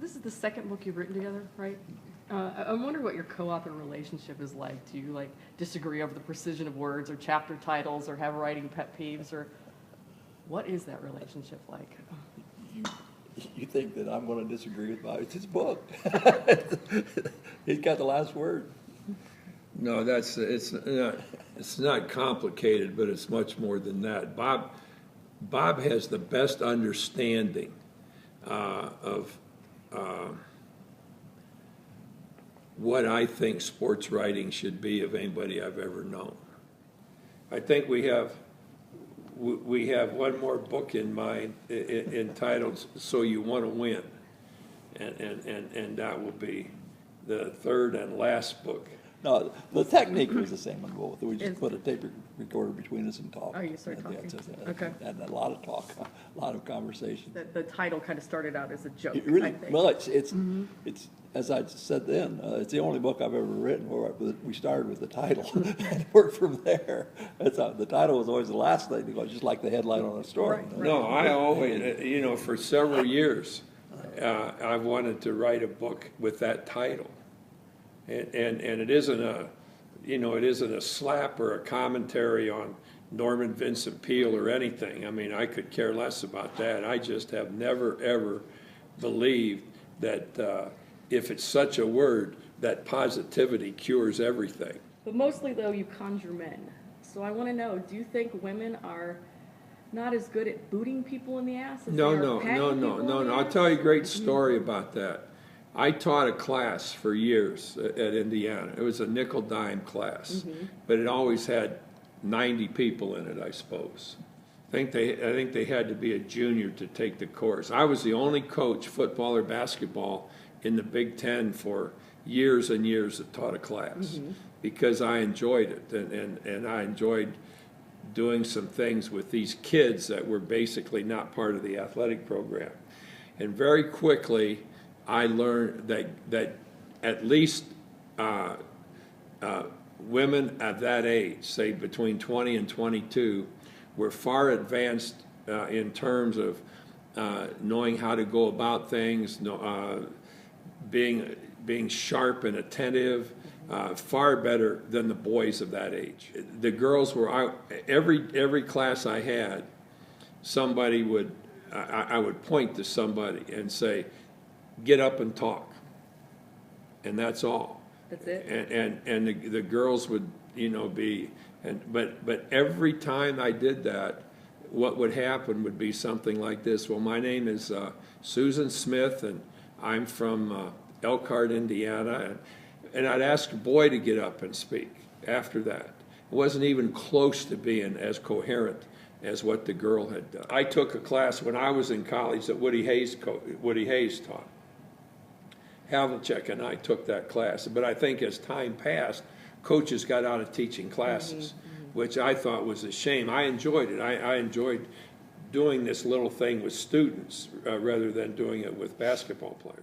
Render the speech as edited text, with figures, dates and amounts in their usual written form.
this is the second book you've written together, right? I wonder what your co-author relationship is like. Do you like disagree over the precision of words or chapter titles or have writing pet peeves, or what is that relationship like? You think that I'm going to disagree with Bob? It's his book. He's got the last word. No, it's not complicated, but it's much more than that. Bob has the best understanding of what I think sports writing should be of anybody I've ever known. I think we have one more book in mind entitled "So You Want to Win," and that will be the third and last book. No, the technique was the same on both. We just put a tape recorder between us and talk. Oh, you started talking. Okay. And a lot of talk, a lot of conversation. The title kind of started out as a joke, Really, I think. well, it's as I said then, it's the only book I've ever written where we started with the title and worked from there. The title was always the last thing to go, just like the headline on a story. Right. No, I always, for several years, I wanted to write a book with that title, and it isn't a slap or a commentary on Norman Vincent Peale or anything. I mean, I could care less about that. I just have never ever believed that if it's such a word, that positivity cures everything. But mostly, though, you conjure men. So I want to know, do you think women are not as good at booting people in the ass as No. I'll tell you a great story about that. I taught a class for years at Indiana. It was a nickel-dime class, but it always had 90 people in it, I suppose. I think they had to be a junior to take the course. I was the only coach, football or basketball, in the Big Ten for years and years that taught a class because I enjoyed it, and I enjoyed doing some things with these kids that were basically not part of the athletic program. And very quickly, I learned that at least women at that age, say between 20 and 22, were far advanced in terms of knowing how to go about things, being sharp and attentive, far better than the boys of that age. The girls were every class I had, somebody would I would point to somebody and say, "Get up and talk," and that's all. That's it. And the girls would be but every time I did that, what would happen would be something like this. Well, my name is Susan Smith, and I'm from Elkhart, Indiana, and I'd ask a boy to get up and speak after that. It wasn't even close to being as coherent as what the girl had done. I took a class when I was in college that Woody Hayes taught. Havlicek and I took that class, but I think as time passed, coaches got out of teaching classes, which I thought was a shame. I enjoyed it. I enjoyed doing this little thing with students rather than doing it with basketball players.